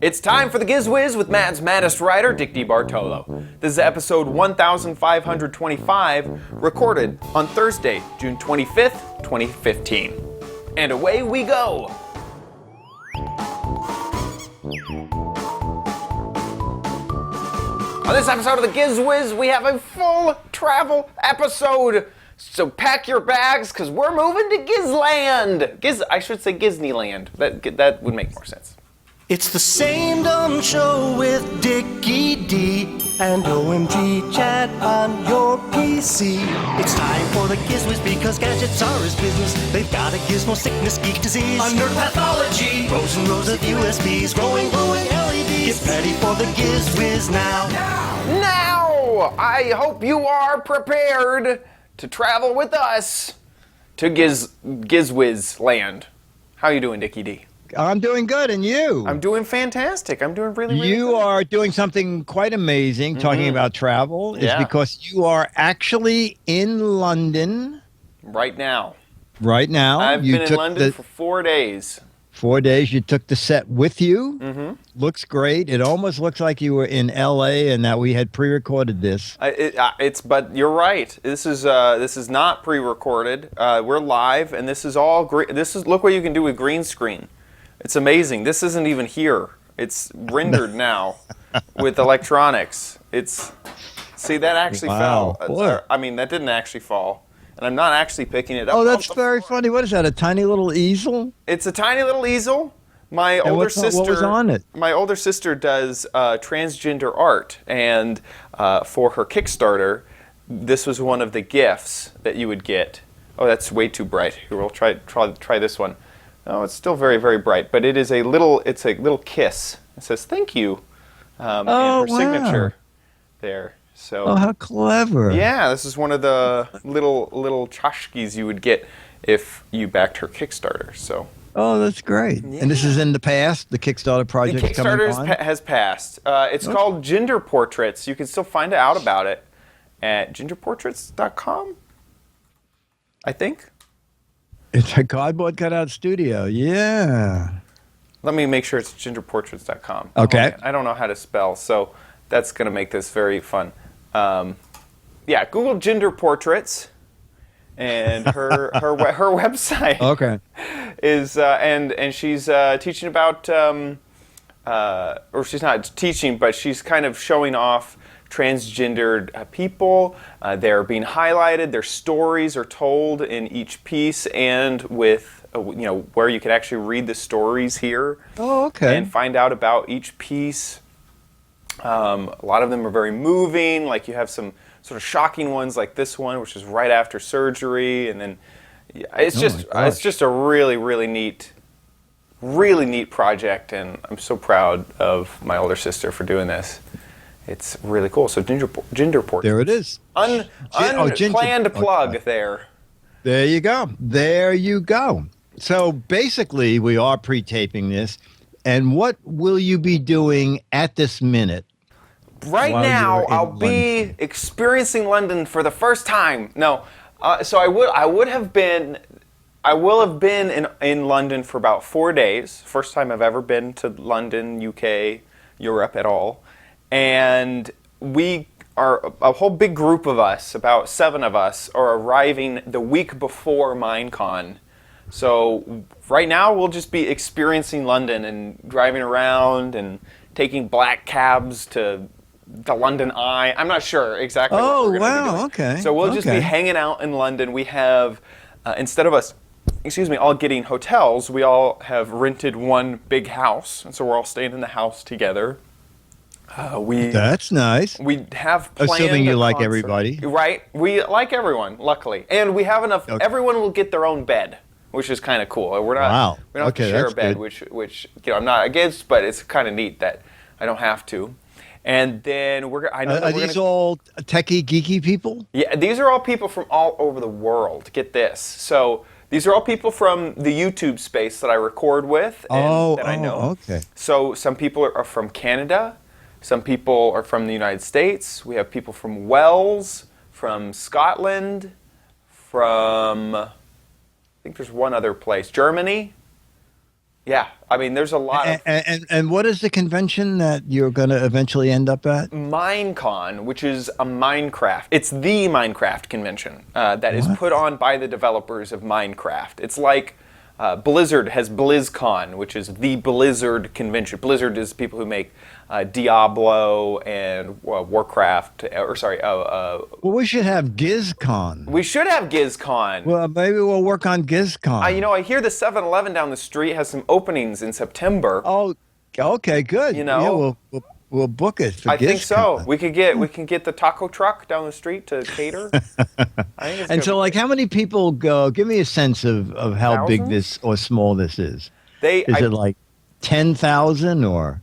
It's time for the Giz Wiz with Matt's maddest writer, Dick DeBartolo. This is episode 1525, recorded on Thursday, June 25th, 2015. And away we go! On this episode of the Giz Wiz, we have a full travel episode. So pack your bags, because we're moving to Gizland. I should say Gizneyland. That would make more sense. It's the same dumb show with Dickie D and OMG chat on your PC. It's time for the Giz Wiz because gadgets are his business. They've got a gizmo sickness, geek disease, under pathology, rows and rows of USBs, glowing LEDs. Get ready for the Giz Wiz now. Now! I hope you are prepared to travel with us to Giz Wiz land. How you doing, Dickie D? I'm doing good, and you? I'm doing fantastic. I'm doing really good. You are doing something quite amazing, talking about travel, is because you are actually in London. Right now. Right now. I've been in London for 4 days. 4 days. You took the set with you. Mm-hmm. Looks great. It almost looks like you were in L.A. and that we had pre-recorded this. But you're right. This is not pre-recorded. We're live, and this is all great. Look what you can do with green screen. It's amazing. This isn't even here. It's rendered now with electronics. See, that actually fell. That didn't actually fall. And I'm not actually picking it up. Oh, that's very funny. What is that, a tiny little easel? It's a tiny little easel. My older sister. What was on it? My older sister does transgender art, and for her Kickstarter, this was one of the gifts that you would get. Oh, that's way too bright. Here, we'll try this one. Oh, it's still very, very bright, but it's a little kiss. It says "thank you," and her signature there. So. Oh, how clever! Yeah, this is one of the little tchotchkes you would get if you backed her Kickstarter. So. Oh, that's great! Yeah. And this is in the past. The Kickstarter project. The Kickstarter has passed. It's called Gender Portraits. You can still find out about it at genderportraits.com. I think. It's a cardboard cutout studio. Yeah. Let me make sure it's genderportraits.com. Okay. I don't know how to spell, so that's going to make this very fun. Google Gender Portraits, and her website. Okay. Is and she's teaching about or she's not teaching, but she's kind of showing off transgendered people. They're being highlighted. Their stories are told in each piece, and with where you can actually read the stories here. Oh, okay. And find out about each piece. A lot of them are very moving. Like you have some sort of shocking ones, like this one, which is right after surgery, and then it's just a really, really neat project, and I'm so proud of my older sister for doing this. It's really cool. So gender portraits. There it is. Unplanned plug there. There you go. There you go. So basically, we are pre-taping this. And what will you be doing at this minute? Right now, I'll be experiencing London for the first time. No, so I will have been in London for about 4 days. First time I've ever been to London, UK, Europe at all. And we are a whole big group of us, about 7 of us, are arriving the week before Minecon. So right now we'll just be experiencing London and driving around and taking black cabs to the London Eye. I'm not sure exactly what we're going to be doing. Okay. So we'll just be hanging out in London. We have, instead of us, all getting hotels, we all have rented one big house. And so we're all staying in the house together. That's nice. We have planned assuming you like concert. Everybody. Right. We like everyone, luckily. And we have enough, everyone will get their own bed, which is kind of cool. We don't have to share a bed, which I'm not against, but it's kind of neat that I don't have to. And then are these all techie, geeky people? Yeah, these are all people from all over the world. Get this. So these are all people from the YouTube space that I record with and that I know. Okay. So some people are from Canada. Some people are from the United States. We have people from Wales, from Scotland, from, I think there's one other place, Germany. Yeah, I mean, there's a lot of And what is the convention that you're going to eventually end up at? Minecon, which is a Minecraft. It's the Minecraft convention that is put on by the developers of Minecraft. It's like Blizzard has BlizzCon, which is the Blizzard convention. Blizzard is people who make Diablo and Warcraft, or sorry, Well, we should have GizCon. we should have GizCon. Well, maybe we'll work on GizCon. I hear the 7-Eleven down the street has some openings in September. Oh, okay, good. You know? Yeah, we'll book it for I think so. GizCon. We can get the taco truck down the street to cater. I think it's And so, like, how many people go? Give me a sense of how big Thousands? this or small this is. Is I it like 10,000 or?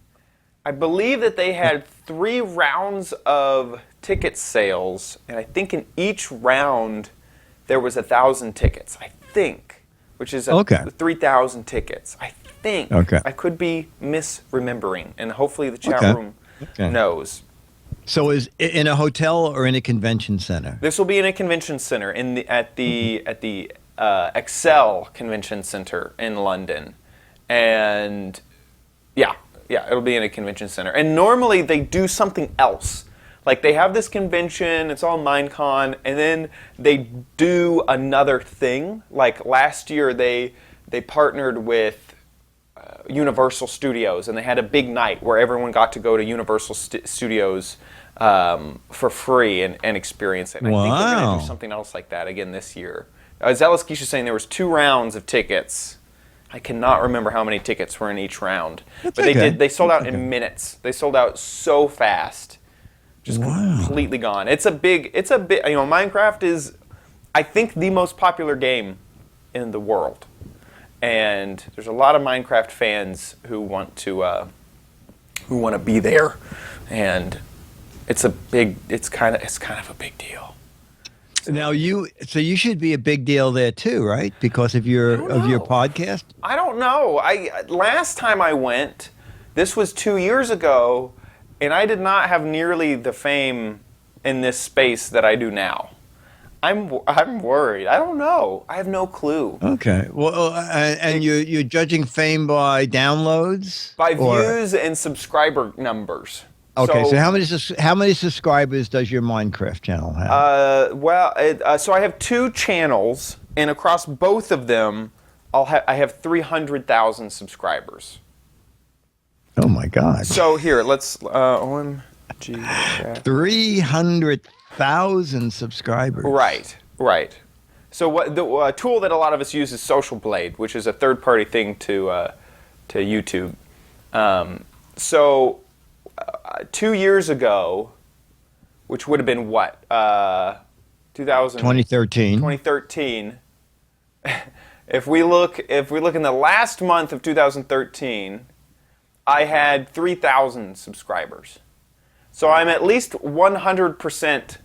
I believe that they had 3 rounds of ticket sales, and I think in each round there was 1,000 tickets. I think, which is Okay. 3,000 tickets. I think. Okay. I could be misremembering, and hopefully the chat Okay. room Okay. knows. So is it in a hotel or in a convention center? This will be in a convention center at the Excel Convention Center in London, and yeah, it'll be in a convention center. And normally they do something else. Like they have this convention, it's all Minecon, and then they do another thing. Like last year they partnered with Universal Studios, and they had a big night where everyone got to go to Universal Studios for free and experience it. And I think they're going to Wow. do something else like that again this year. Zealous Keisha's saying there was 2 rounds of tickets. I cannot remember how many tickets were in each round, That's but okay. they sold out That's in okay. minutes. They sold out so fast, just completely gone. It's a big. Minecraft is, I think, the most popular game in the world, and there's a lot of Minecraft fans who want to be there, and it's kind of a big deal. Now you should be a big deal there too, right? Because of your know. podcast. I don't know. Last time I went, this was 2 years ago, and I did not have nearly the fame in this space that I do now. I'm worried. I don't know. I have no clue. Okay. Well, and you're judging fame by downloads, By or- views and subscriber numbers. Okay. So how many subscribers does your Minecraft channel have? So I have 2 channels, and across both of them, I have 300,000 subscribers. Oh my God. So here, let's OMG chat. 300,000 subscribers. Right. So what the tool that a lot of us use is Social Blade, which is a third-party thing to YouTube. 2 years ago, which would have been what 2013. 2013. If we look in the last month of 2013, I had 3,000 subscribers. So I'm at least 100%.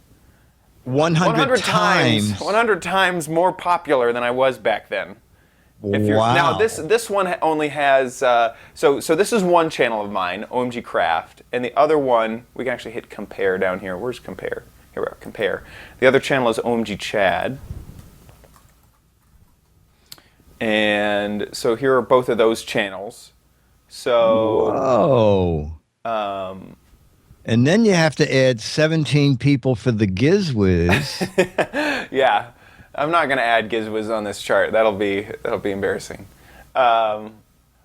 100 times. 100 times more popular than I was back then. Wow. Now this one only has so this is one channel of mine, OMG Craft, and the other one we can actually hit compare down here. Where's compare? Here we are, compare. The other channel is OMG Chad, and so here are both of those channels. So and then you have to add 17 people for the Giz Wiz. yeah. I'm not going to add Giz Wiz on this chart. That'll be embarrassing. But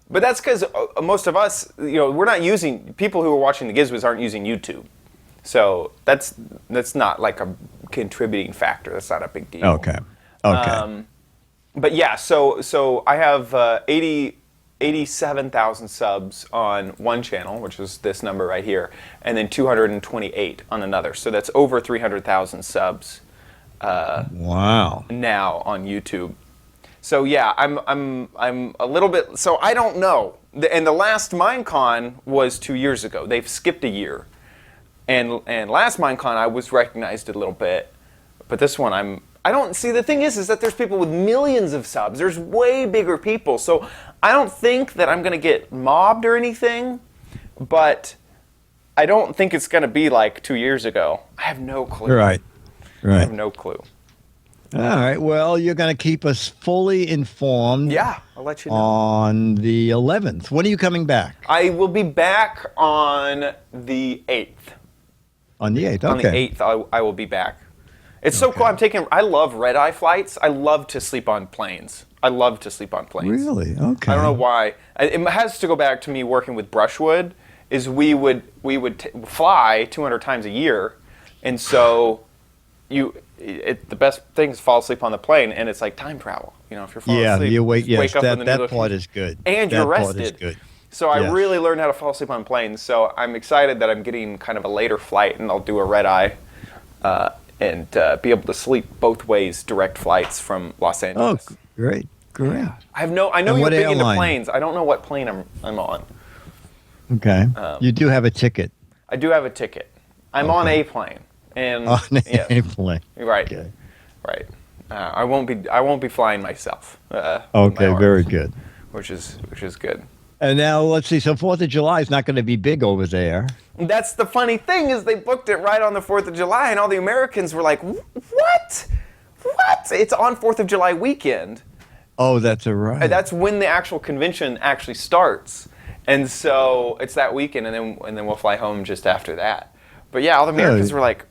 that's because most of us, we're not using, people who are watching the Giz Wiz aren't using YouTube. So that's not like a contributing factor. That's not a big deal. Okay. But yeah, so I have 87,000 subs on one channel, which is this number right here, and then 228 on another. So that's over 300,000 subs. Wow. Now on YouTube. So yeah, I'm a little bit. So I don't know. And the last Minecon was 2 years ago. They've skipped a year. And last Minecon I was recognized a little bit, but this one I don't see. The thing is that there's people with millions of subs. There's way bigger people. So I don't think that I'm gonna get mobbed or anything, but I don't think it's gonna be like 2 years ago. I have no clue. Right. I have no clue. All right. Well, you're going to keep us fully informed Yeah, I'll let you know. on the 11th. When are you coming back? I will be back on the 8th. On the 8th. On the Okay. 8th, I will be back. It's so cool. I love red-eye flights. I love to sleep on planes. I love to sleep on planes. Really? Okay. I don't know why. It has to go back to me working with brushwood. Is we would fly 200 times a year, and so the best thing is fall asleep on the plane, and it's like time travel. You know, if you're falling asleep, you wait. just Yes, wake up in the that middle part of, is good. and that you're part rested. is good. So I Yes. really learned how to fall asleep on planes. So I'm excited that I'm getting kind of a later flight, and I'll do a red eye, and be able to sleep both ways, direct flights from Los Oh, Angeles. great. Great. I know And you're what big into airline? planes. I don't know what plane I'm on. Okay. You do have a ticket I do have a ticket. I'm on a plane, and on yeah, a plane. right, Okay. right. I won't be flying myself. With my Okay. arms, Very good. Which is good. And now let's see. So 4th of July is not going to be big over there. That's the funny thing is they booked it right on the 4th of July, and all the Americans were like, "What? What? It's on 4th of July weekend." Oh, that's all right. That's when the actual convention actually starts, and so it's that weekend, and then we'll fly home just after that. But yeah, all the Americans were like,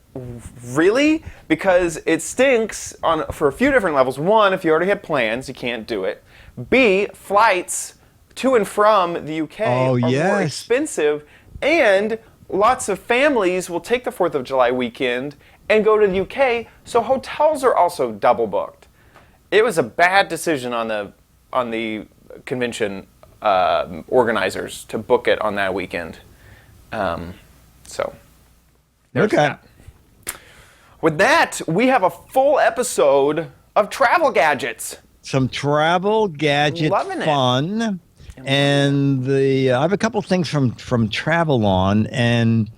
"Really?" Because it stinks for a few different levels. One, if you already had plans, you can't do it. B, flights to and from the UK Oh, are more yes. expensive, and lots of families will take the 4th of July weekend and go to the UK, so hotels are also double booked. It was a bad decision on the convention organizers to book it on that weekend. So there's Okay. that. With that, we have a full episode of travel gadgets. Some travel gadget Loving it. fun. And I have a couple things from Travel On, and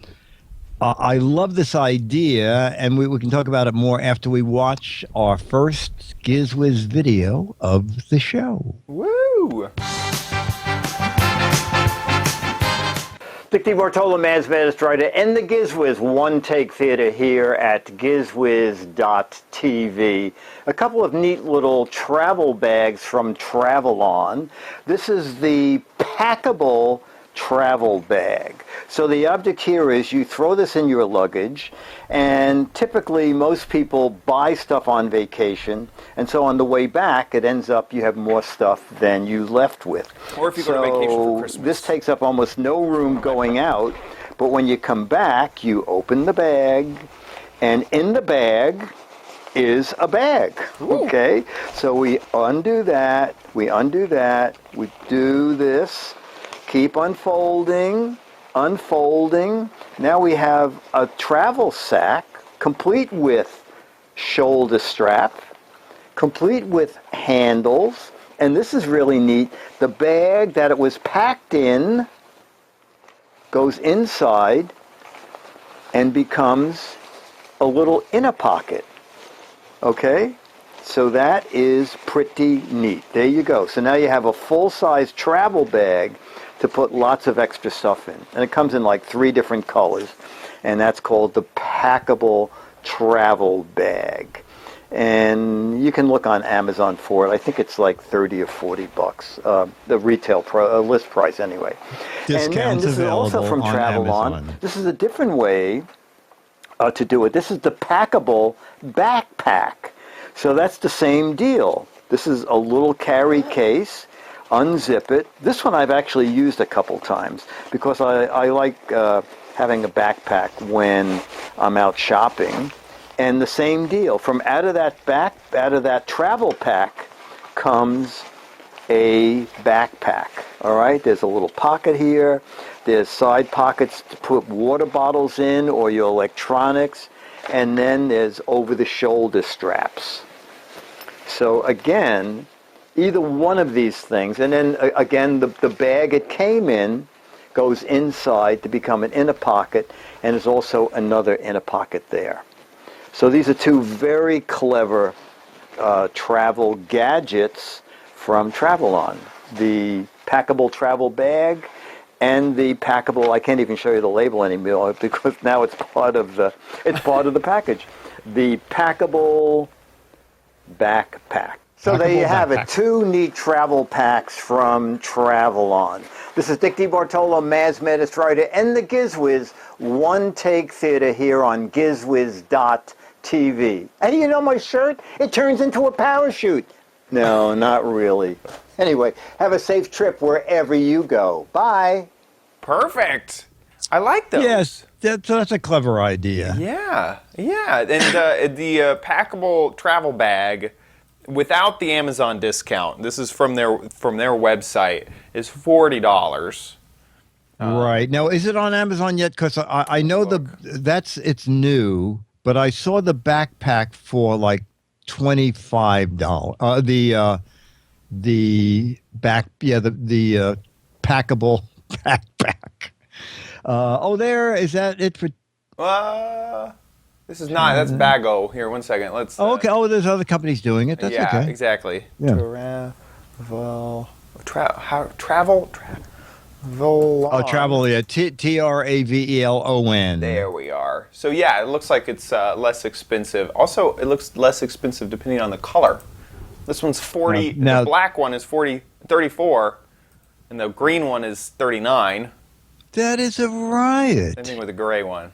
I love this idea, and we can talk about it more after we watch our first Giz Wiz video of the show. Woo! Dick D. Bartola, Man's Maddest Writer, and the Giz Wiz One Take Theater here at gizwiz.tv. A couple of neat little travel bags from Travel On. This is the Packable travel bag. So the object here is you throw this in your luggage, and typically most people buy stuff on vacation, and so on the way back it ends up you have more stuff than you left with. Or if you go to vacation for Christmas. This takes up almost no room going out, but when you come back you open the bag, and in the bag is a bag. Okay, so we undo that, we do this, keep unfolding. Now we have a travel sack, complete with shoulder strap, complete with handles, and this is really neat. The bag that it was packed in goes inside and becomes a little inner pocket. Okay? So that is pretty neat. There you go. So now you have a full-size travel bag to put lots of extra stuff in. And it comes in like 3 different colors. And that's called the Packable travel bag. And you can look on Amazon for it. I think it's like 30 or 40 bucks. The retail list price anyway. And then Discounts this is also available from on Travel On. Amazon. This is a different way to do it. This is the Packable backpack. So that's the same deal. This is a little carry case. Unzip it. This one I've actually used a couple times because I like having a backpack when I'm out shopping. And the same deal. From out of that travel pack comes a backpack. All right. There's a little pocket here. There's side pockets to put water bottles in or your electronics. And then there's over-the-shoulder straps. So again, either one of these things, and then again, the bag it came in goes inside to become an inner pocket, and there's also another inner pocket there. So these are 2 very clever travel gadgets from Travel On. The Packable travel bag and the Packable, I can't even show you the label anymore because now it's part of the package. The Packable backpack. So there you Packable have it, backpack. 2 neat travel packs from Travelon. This is Dick DeBartolo, Mads Medistrider, and the Giz Wiz one-take theater here on gizwiz.tv. And you know my shirt? It turns into a parachute. No, not really. Anyway, have a safe trip wherever you go. Bye. Perfect. I like those. Yes, that's a clever idea. Yeah, yeah. And the packable travel bag, without the Amazon discount, this is from their website, is $40. Right. Now, is it on Amazon yet? Because I know it's new, but I saw the backpack for like $25. The packable backpack. Is that it for? This is not. That's Bago. Here, one second. Let's. Okay. There's other companies doing it. That's yeah, okay. exactly. Yeah. Travel. Travel. Yeah. Travelon. There we are. So yeah, it looks like it's less expensive. Also, it looks less expensive depending on the color. This one's 40. Now, the black one is 34, and the green one is 39. that is a riot. Same thing with the gray one.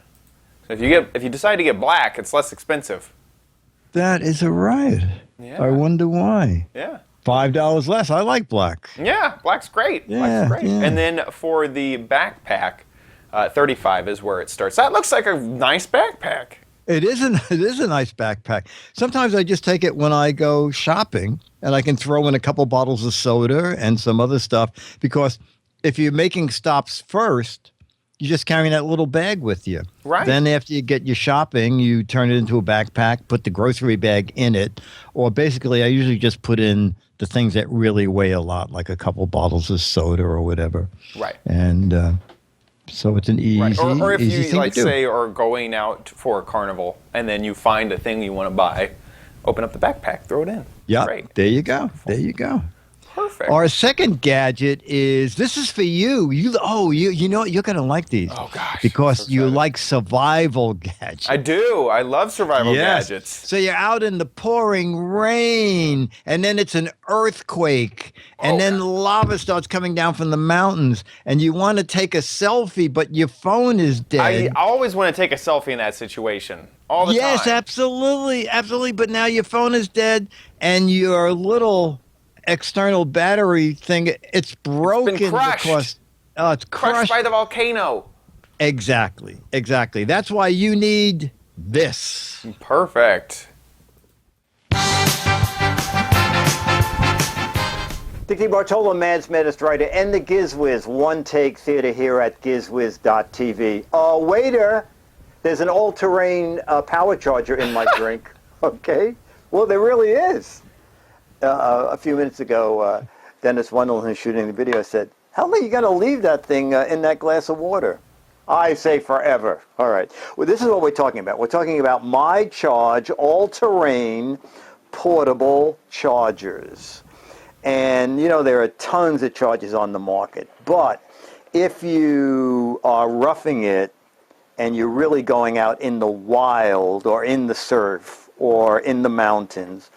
So if you decide to get black, it's less expensive. That is a riot. Yeah. I wonder why. Yeah. $5 less. I like black. Yeah, black's great. Yeah, Black's great. yeah. And then for the backpack, 35 is where it starts. That looks like a nice backpack. It is a nice backpack. Sometimes I just take it when I go shopping, and I can throw in a couple bottles of soda and some other stuff, because if you're making stops first, you're just carrying that little bag with you. Right. Then after you get your shopping, you turn it into a backpack, put the grocery bag in it, or basically I usually just put in the things that really weigh a lot, like a couple bottles of soda or whatever. Right. And so it's an easy, Right. Or if easy you, thing like, to do. say, are going out for a carnival, and then you find a thing you want to buy, open up the backpack, throw it in. Yeah, Great. there you go. There you go. Perfect. Our second gadget is, this is for you. You know you're going to like these. Oh, gosh, because I'm so you excited. like survival gadgets. I do. I love survival Yes. gadgets. So you're out in the pouring rain, and then it's an earthquake, and then lava starts coming down from the mountains, and you want to take a selfie, but your phone is I dead. always want to take a selfie in that situation. All the Yes, time. absolutely. But now your phone is dead, and your little external battery thing, it's broken crushed. because it's Crushed by the volcano. Exactly. That's why you need this. Perfect. Dick DeBartolo, Mads Medistrider, and the Giz Wiz one-take theater here at gizwiz.tv. Waiter, there's an all-terrain power charger in my drink. Okay? Well, there really is. A few minutes ago, Dennis Wendell, who's shooting the video, said, how long are you going to leave that thing in that glass of water? I say forever. All right. Well, this is what we're talking about. We're talking about My Charge all-terrain portable chargers. And, there are tons of chargers on the market. But if you are roughing it and you're really going out in the wild or in the surf or in the mountains,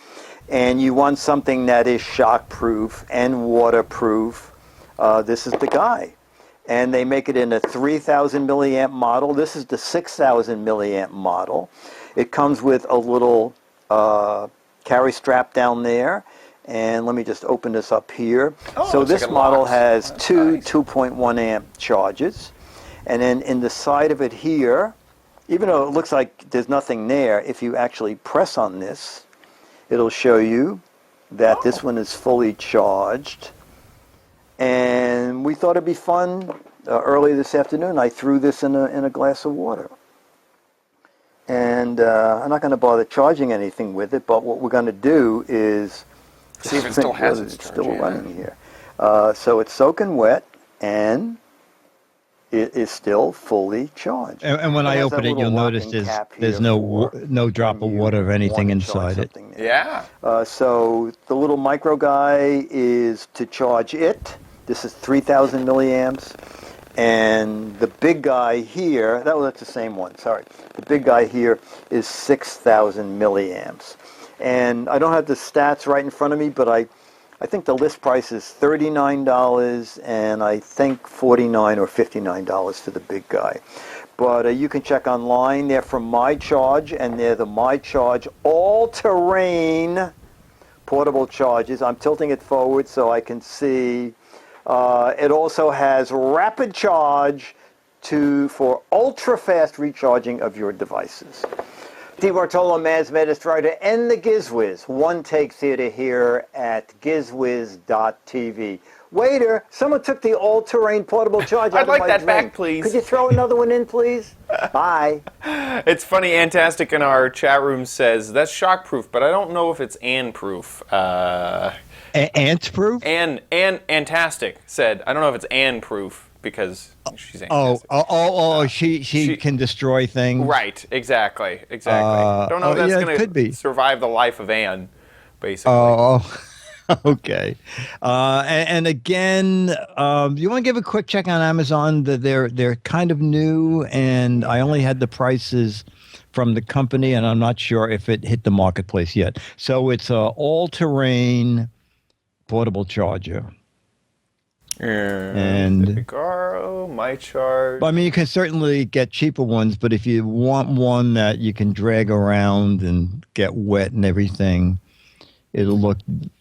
and you want something that is shockproof and waterproof, this is the guy. And they make it in a 3,000 milliamp model. This is the 6,000 milliamp model. It comes with a little carry strap down there. And let me just open this up here. Oh, so looks this like it model locks. has That's two nice. 2.1 amp charges. And then in the side of it here, even though it looks like there's nothing there, if you actually press on this, it'll show you that this one is fully charged. And we thought it'd be fun. Early this afternoon, I threw this in a glass of water. And I'm not going to bother charging anything with it, but what we're going to do is See if it still has its it's still charge, yeah. Mm-hmm. running here. So it's soaking wet, and it is still fully charged. And when It I has open that it, you'll little notice locking cap there's here no for no drop when of you water or anything want to charge inside it. something there. Yeah. So the little micro guy is to charge it. This is 3,000 milliamps. And the big guy here, that's the same one, sorry. The big guy here is 6,000 milliamps. and I don't have the stats right in front of me, but I think the list price is $39, and I think $49 or $59 for the big guy. But you can check online. They're from My Charge, and they're the My Charge all-terrain portable chargers. I'm tilting it forward so I can see. It also has rapid charge for ultra-fast recharging of your devices. Steve Bartolo, Mads Medistrator, and the Giz Wiz. One take theater here at gizwiz.tv. Waiter, someone took the all-terrain portable charger out I'd of like my that drink. back, please. Could you throw another one in, please? Bye. It's funny, Antastic in our chat room says, that's shockproof, but I don't know if it's Ann-proof. Ant-proof? Antastic said, I don't know if it's Ann-proof because she's Antastic. She can destroy things. Right, exactly. I don't know if that's going to survive the life of Anne, basically. Okay. And again, you want to give a quick check on Amazon? They're kind of new, and I only had the prices from the company, and I'm not sure if it hit the marketplace yet. So it's a all-terrain portable charger. And Figaro, My Charge. I mean, you can certainly get cheaper ones, but if you want one that you can drag around and get wet and everything, it'll look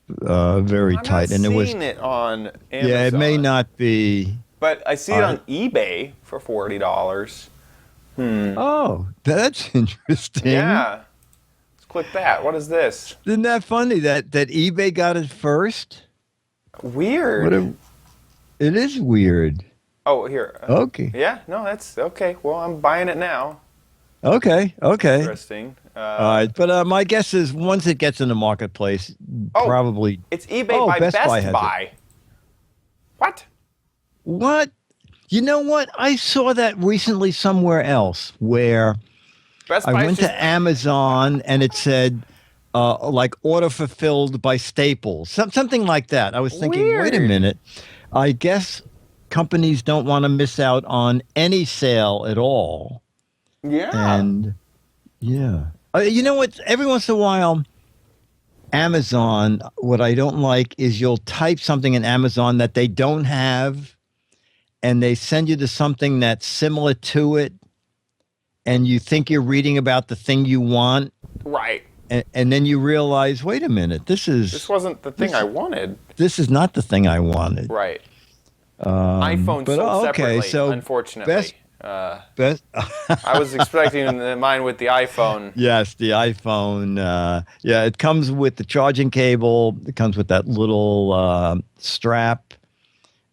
very tight. And I'm not seeing it on Amazon. Yeah, it may not be. But I see it on eBay for $40. Oh, that's interesting. Yeah. Let's click that. What is this? Isn't that funny that eBay got it first? Weird. It is weird. Oh, here. Okay. Yeah, no, that's okay. Well, I'm buying it now. Okay. Interesting. All right, but my guess is once it gets in the marketplace, probably. It's eBay by Best Buy. What? What? You know what? I saw that recently somewhere else where I went to Amazon and it said like order fulfilled by Staples, something like that. I was thinking, wait a minute. I guess companies don't want to miss out on any sale at all. Yeah. And yeah. You know what? Every once in a while, Amazon, what I don't like is you'll type something in Amazon that they don't have, and they send you to something that's similar to it, and you think you're reading about the thing you want. Right. And then you realize, wait a minute, this wasn't the thing I wanted. This is not the thing I wanted. Right. iPhone sold separately, so unfortunately. Best. I was expecting mine with the iPhone. Yes, the iPhone. Yeah, it comes with the charging cable. It comes with that little strap,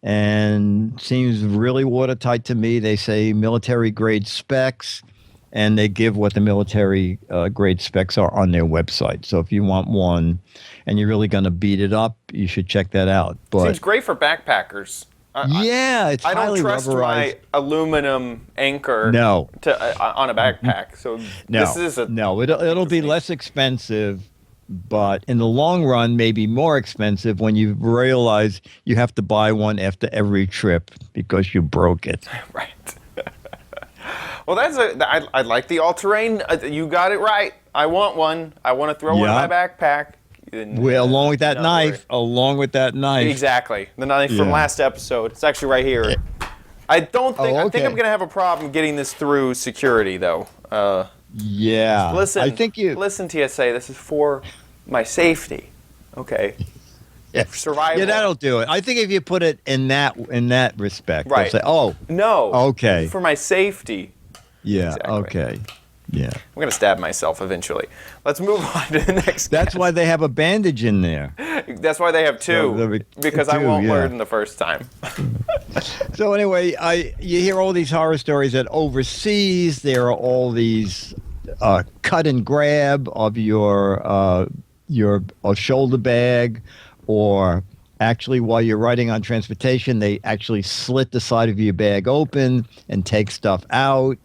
and seems really watertight to me. They say military grade specs, and they give what the military grade specs are on their website. So if you want one, and you're really going to beat it up, you should check that out. But seems great for backpackers. It's I don't highly trust rubberized. my aluminum anchor on a backpack. So this is it'll be less expensive, but in the long run, maybe more expensive when you realize you have to buy one after every trip because you broke it. Right. Well, I like the all-terrain. You got it right. I want one. I want to throw one in my backpack. Along with that knife. Exactly. The knife from last episode. It's actually right here. I think I'm going to have a problem getting this through security, though. Listen, TSA, this is for my safety. Okay. Survival. Yeah, that'll do it. I think if you put it in that respect, right. they'll say, no. Okay. For my safety. Yeah, exactly. Okay. Yeah. I'm going to stab myself eventually. Let's move on to the next That's why they have a bandage in there. That's why they have two, because I won't learn the first time. So anyway, you hear all these horror stories that overseas there are all these cut and grab of your shoulder bag, or actually while you're riding on transportation, they actually slit the side of your bag open and take stuff out.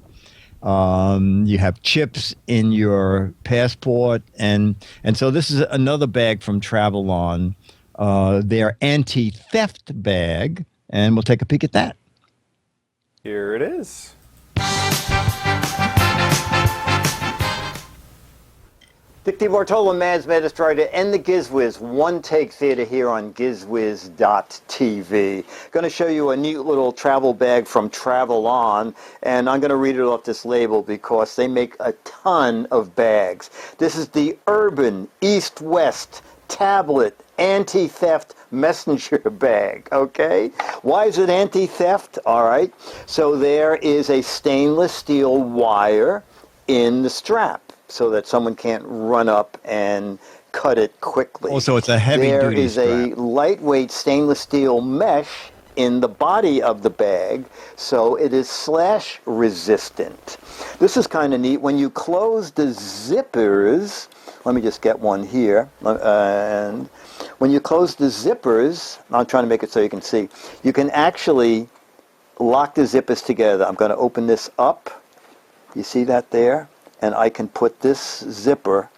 You have chips in your passport, and so this is another bag from Travel On, their anti-theft bag, and we'll take a peek at that. Here it is. Dick DeBartolo, Mads Magistrator, and the Giz Wiz One Take Theater here on GizWiz.tv. Going to show you a neat little travel bag from Travel On, and I'm going to read it off this label because they make a ton of bags. This is the Urban East-West Tablet Anti-Theft Messenger Bag, okay? Why is it anti-theft? All right. So there is a stainless steel wire in the strap, so that someone can't run up and cut it quickly. Also, it's a heavy-duty There is strap. a lightweight stainless steel mesh in the body of the bag, so it is slash resistant. This is kind of neat. When you close the zippers, let me just get one here, and when you close the zippers, I'm trying to make it so you can see, you can actually lock the zippers together. I'm going to open this up. You see that there? And I can put this zipper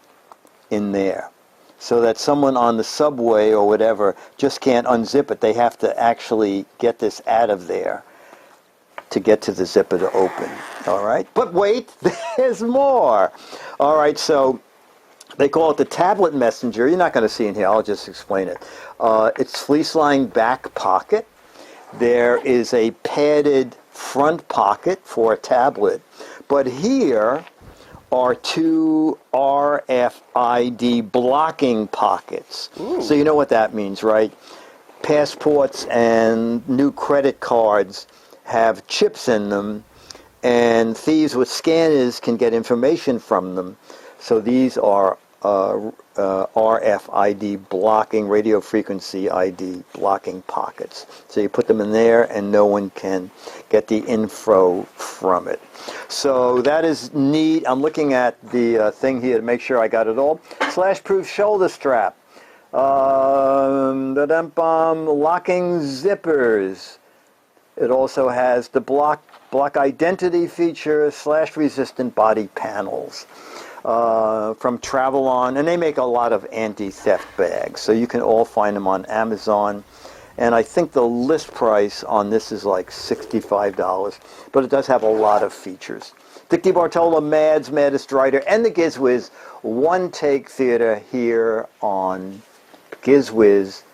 in there so that someone on the subway or whatever just can't unzip it. They have to actually get this out of there to get to the zipper to open. All right? But wait, there's more. All right, so they call it the tablet messenger. You're not going to see in here. I'll just explain it. It's fleece-lined back pocket. There is a padded front pocket for a tablet. But here are two RFID blocking pockets. Ooh. So you know what that means, right? Passports and new credit cards have chips in them, and thieves with scanners can get information from them. So these are RFID blocking, radio frequency ID blocking pockets. So you put them in there and no one can get the info from it. So that is neat. I'm looking at the thing here to make sure I got it all. Slash-proof shoulder strap. Locking zippers. It also has the block identity feature, slash-resistant body panels. From Travel On, and they make a lot of anti-theft bags, so you can all find them on Amazon, and I think the list price on this is like $65, but it does have a lot of features. Dick DeBartolo, Mads Magistrator, and the Giz Wiz One Take Theater here on GizWiz.tv.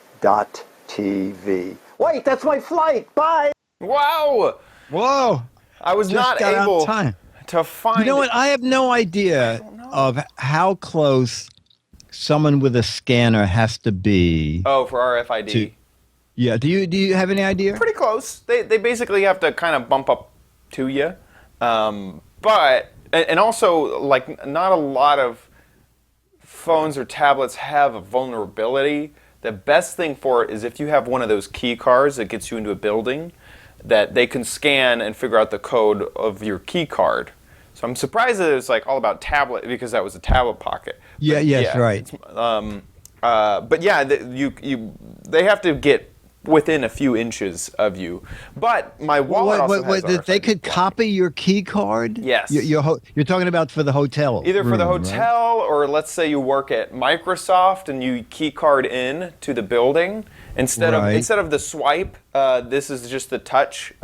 Wait, that's my flight. Bye. Wow! Whoa! I was Just not got out able time. to find. You know what? I have no idea of how close someone with a scanner has to be. Oh, for RFID. Yeah. Do you have any idea? Pretty close. They basically have to kind of bump up to you, but and also like not a lot of phones or tablets have a vulnerability. The best thing for it is if you have one of those key cards that gets you into a building, that they can scan and figure out the code of your key card. So I'm surprised that it's like all about tablet because that was a tablet pocket. Yeah. But, Yes. Right. But yeah, they have to get within a few inches of you. But my wallet also has They RFID could blocking. copy your key card? Yes. You're talking about for the hotel. Either for the room, hotel right? or let's say you work at Microsoft and you key card in to the building instead of the swipe. This is just the touch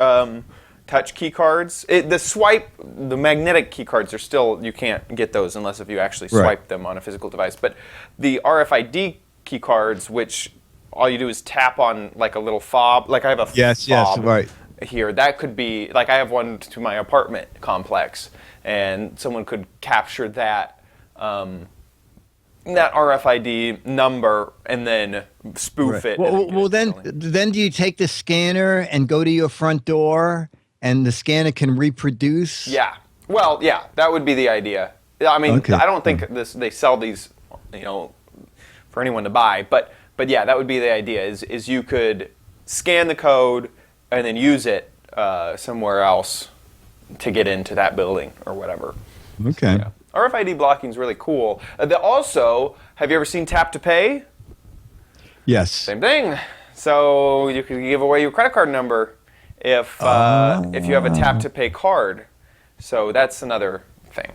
key cards. The magnetic key cards are still, you can't get those unless if you actually swipe them on a physical device. But the RFID key cards, which all you do is tap on like a little fob. Like I have a fob right. here. That could be, like I have one to my apartment complex, and someone could capture that RFID number and then spoof it. Well, then do you take the scanner and go to your front door, and the scanner can reproduce? Yeah. Well, yeah, that would be the idea. I mean, Okay. I don't think they sell these, for anyone to buy, but yeah, that would be the idea. Is you could scan the code and then use it somewhere else to get into that building or whatever. Okay. Yeah. RFID blocking is really cool. Also, have you ever seen Tap to Pay? Yes. Same thing. So you could give away your credit card number if you have a Tap to Pay card. So that's another thing.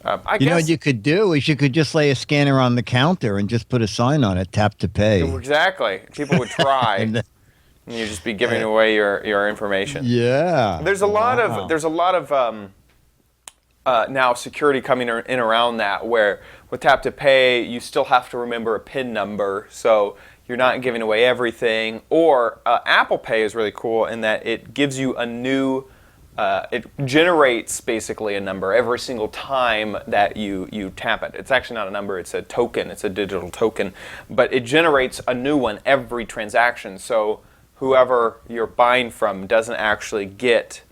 I You know guess what you could do is you could just lay a scanner on the counter and just put a sign on it, tap to pay. exactly. People would try, And and then- you'd just be giving away your information. Yeah. There's a lot of now security coming in around that, where with Tap to Pay, you still have to remember a PIN number, so you're not giving away everything. Or Apple Pay is really cool in that it gives you a new, it generates basically a number every single time that you tap it. It's actually not a number, it's a token, it's a digital token, but it generates a new one every transaction, so whoever you're buying from doesn't actually get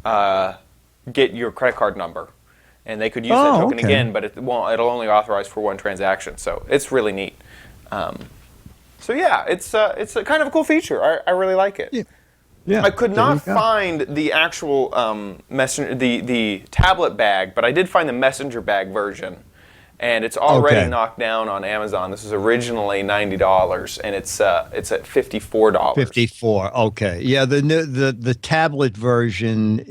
your credit card number. And they could use that token again, but it won't. It'll only authorize for one transaction. So it's really neat. So yeah, it's a kind of a cool feature. I really like it. Yeah. Yeah. I could not find the actual messenger, the tablet bag, but I did find the messenger bag version, and it's already knocked down on Amazon. This was originally $90, and it's at $54. 54. Okay. Yeah. The tablet version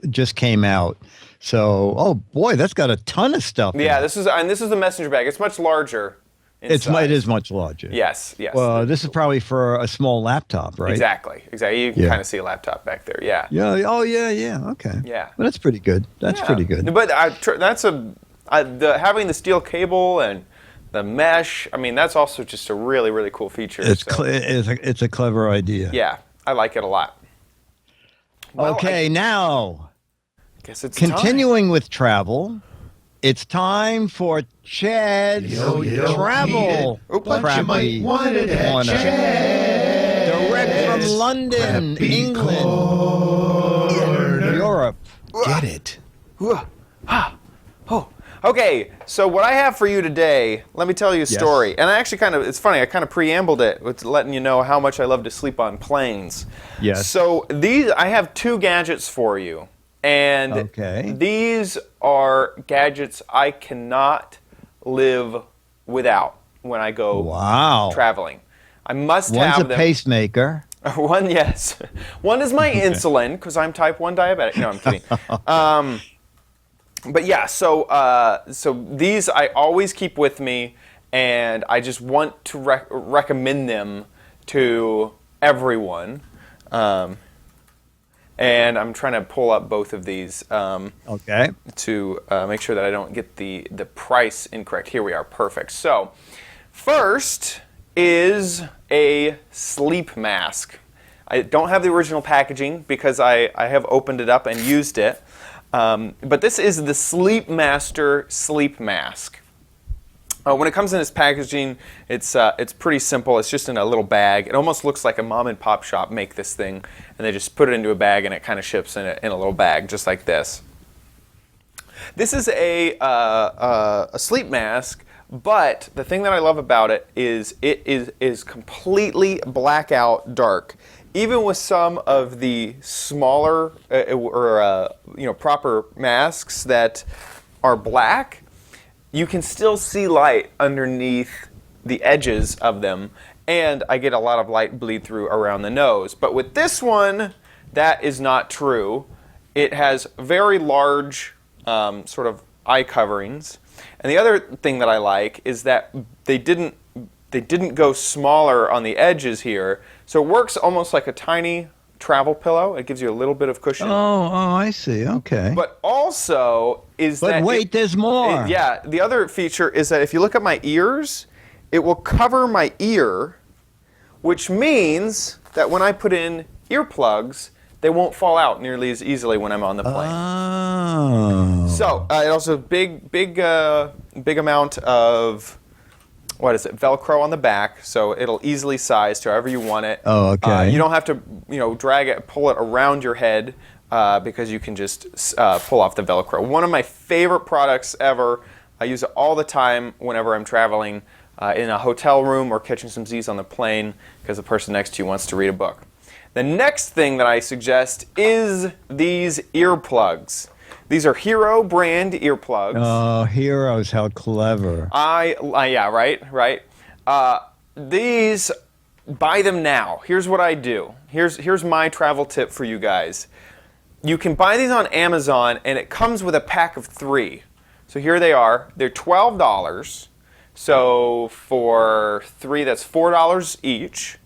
just came out. So, oh boy, that's got a ton of stuff. Yeah, this is the messenger bag. It's much larger. It is much larger. Yes, yes. Well, this is probably for a small laptop, right? Exactly. You can kind of see a laptop back there. Yeah. Yeah. Oh, yeah. Okay. Yeah. Well, that's pretty good. That's pretty good. But having the steel cable and the mesh. I mean, that's also just a really, really cool feature. It's a clever idea. Yeah, I like it a lot. Well, now. Guess it's continuing with travel. It's time for Chad's travel. But you might want it at Chad's. Direct from London, England, Europe. Get it. Okay, so what I have for you today, let me tell you a story. And I actually it's funny, I kind of preambled it with letting you know how much I love to sleep on planes. Yes. So I have two gadgets for you. And these are gadgets I cannot live without when I go traveling. I must have them. One's a pacemaker. One, yes. One is my insulin, because I'm type 1 diabetic. No, I'm kidding. But yeah, so these I always keep with me, and I just want to recommend them to everyone. And I'm trying to pull up both of these to make sure that I don't get the price incorrect. Here we are. Perfect. So first is a sleep mask. I don't have the original packaging because I have opened it up and used it. But this is the Sleep Master Sleep Mask. When it comes in its packaging, it's pretty simple. It's just in a little bag. It almost looks like a mom and pop shop make this thing, and they just put it into a bag, and it kind of ships in a little bag, just like this. This is a sleep mask, but the thing that I love about it is completely blackout dark. Even with some of the smaller proper masks that are black, you can still see light underneath the edges of them, and I get a lot of light bleed through around the nose. But with this one, that is not true. It has very large sort of eye coverings. And the other thing that I like is that they didn't go smaller on the edges here, so it works almost like a tiny travel pillow. It gives you a little bit of cushion. Oh, I see. Okay. But also there's more. The other feature is that if you look at my ears, it will cover my ear, which means that when I put in earplugs, they won't fall out nearly as easily when I'm on the plane. Oh. So it also big amount of Velcro on the back, so it'll easily size to however you want it. Oh, okay. You don't have to, drag it, pull it around your head, because you can just pull off the Velcro. One of my favorite products ever. I use it all the time whenever I'm traveling in a hotel room or catching some Z's on the plane because the person next to you wants to read a book. The next thing that I suggest is these earplugs. These are Hero brand earplugs. Oh, Heroes, how clever. Yeah, right. These, buy them now. Here's what I do. Here's my travel tip for you guys. You can buy these on Amazon, and it comes with a pack of 3. So here they are. They're $12. So for 3, that's $4 each,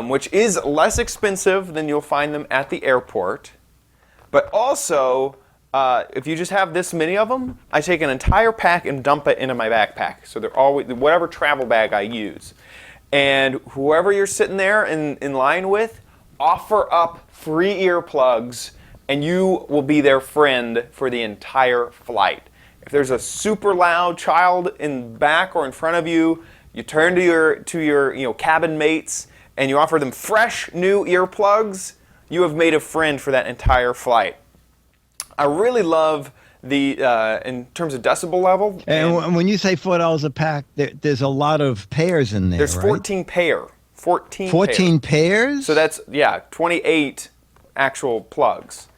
which is less expensive than you'll find them at the airport. But also, if you just have this many of them, I take an entire pack and dump it into my backpack. So they're always whatever travel bag I use. And whoever you're sitting there in line with, offer up free earplugs, and you will be their friend for the entire flight. If there's a super loud child in back or in front of you, you turn to your cabin mates and you offer them fresh new earplugs. You have made a friend for that entire flight. I really love the in terms of decibel level. And when you say $4 a pack, there's a lot of pairs in there. There's right? 14 pair. 14 pairs? So that's 28 actual plugs.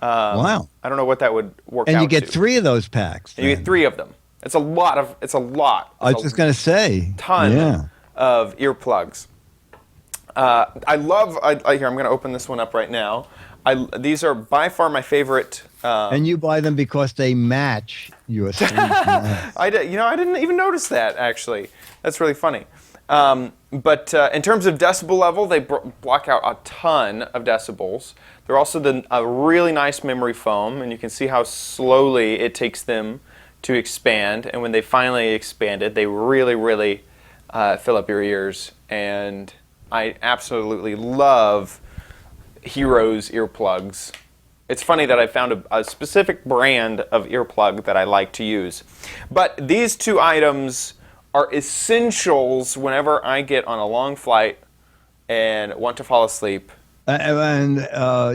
Wow. I don't know what that would work out. And you get to. 3 of those packs. And you get 3 of them. It's a lot. I was just going to say. Ton of earplugs. I love. Here, I'm going to open this one up right now. These are by far my favorite. And you buy them because they match your sleep mask. I didn't even notice that, actually. That's really funny. But in terms of decibel level, they block out a ton of decibels. They're also a really nice memory foam, and you can see how slowly it takes them to expand. And when they finally expanded, they really, really fill up your ears. And I absolutely love Heroes earplugs. It's funny that I found a specific brand of earplug that I like to use. But these 2 items are essentials whenever I get on a long flight and want to fall asleep. And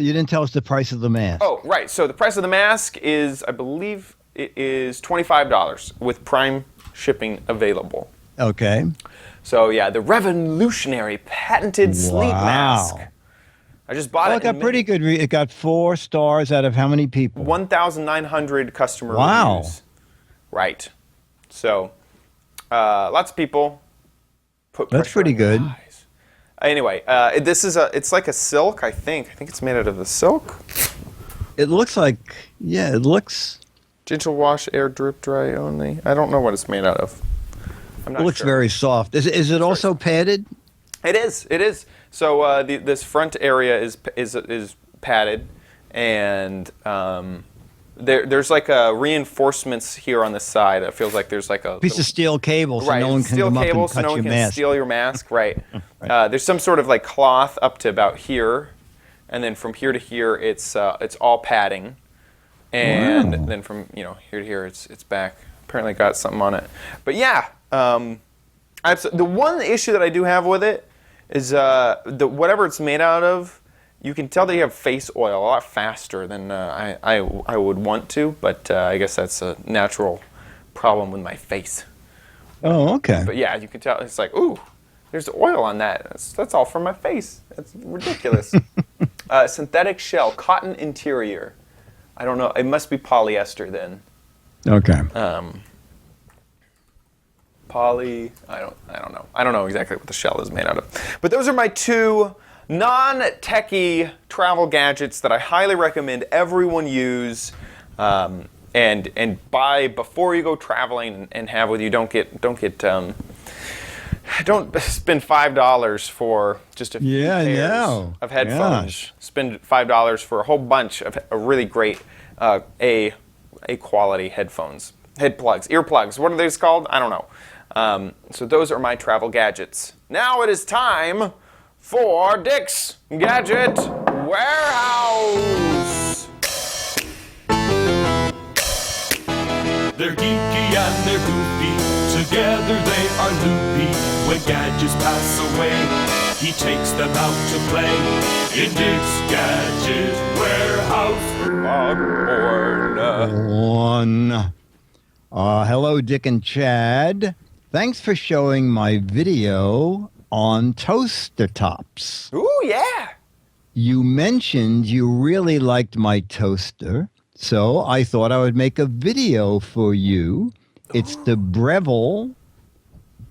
you didn't tell us the price of the mask. Oh, right. So the price of the mask is, I believe, it is $25 with Prime shipping available. Okay. So yeah, the revolutionary patented sleep mask. I just bought it. It got pretty good. It got 4 stars out of how many people? 1,900 customer reviews. Right. So, lots of people put pressure. That's pretty on your good. eyes. Anyway, it's like a silk, I think. I think it's made out of the silk. It looks like, it looks. Gentle wash, air drip dry only. I don't know what it's made out of. I'm not It looks sure. very soft. Is it also padded? It is. So this front area is padded, and there's like reinforcements here on the side. It feels like there's like a Piece of steel cable so no one can steel come up cable and so cut no one your can mask. steal your mask. Right. There's some sort of like cloth up to about here, and then from here to here it's all padding, and then from here to here it's back. Apparently got something on it, but yeah. The one issue that I do have with it is whatever it's made out of, you can tell that you have face oil a lot faster than I would want to, but I guess that's a natural problem with my face. Oh, okay. But yeah, you can tell it's like, ooh, there's oil on that. That's all from my face. That's ridiculous. Synthetic shell, cotton interior. I don't know. It must be polyester then. Okay. I don't know. I don't know exactly what the shell is made out of. But those are my 2 non-techie travel gadgets that I highly recommend everyone use and buy before you go traveling and have with you. Don't spend $5 for just a few pairs of headphones. Gosh. Spend $5 for a whole bunch of really great A quality headphones. Earplugs. What are these called? I don't know. So those are my travel gadgets. Now it is time for Dick's Gadget Warehouse. They're geeky and they're goofy, together they are loopy. When gadgets pass away, he takes them out to play. In Dick's Gadget Warehouse. One. Hello, Dick and Chad. Thanks for showing my video on toaster tops. Ooh, yeah. You mentioned you really liked my toaster, so I thought I would make a video for you. It's the Breville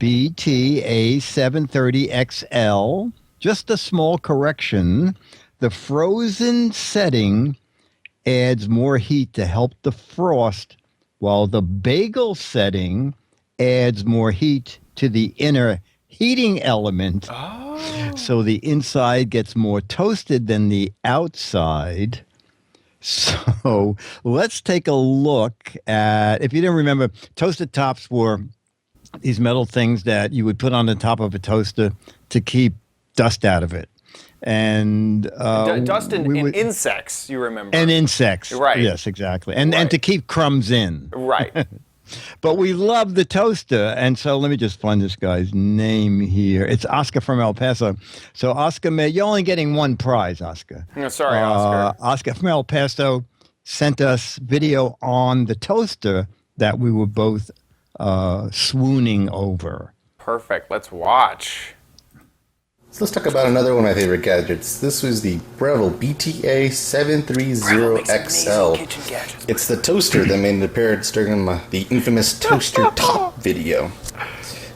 BTA730XL. Just a small correction. The frozen setting adds more heat to help defrost, while the bagel setting adds more heat to the inner heating element. So the inside gets more toasted than the outside. So So let's take a look at, if you didn't remember, toaster tops were these metal things that you would put on the top of a toaster to keep dust out of it. And dust and insects, you remember. And insects. Right. Yes, exactly. And Right. to keep crumbs in. Right. But we love the toaster. And so let me just find this guy's name here. It's Oscar from El Paso. So Oscar, you're only getting one prize, Oscar. No, sorry, Oscar. Oscar from El Paso sent us video on the toaster that we were both swooning over. Perfect. Let's watch. So let's talk about another one of my favorite gadgets. This was the Breville BTA 730XL. It's the toaster that made an appearance during the infamous toaster top video.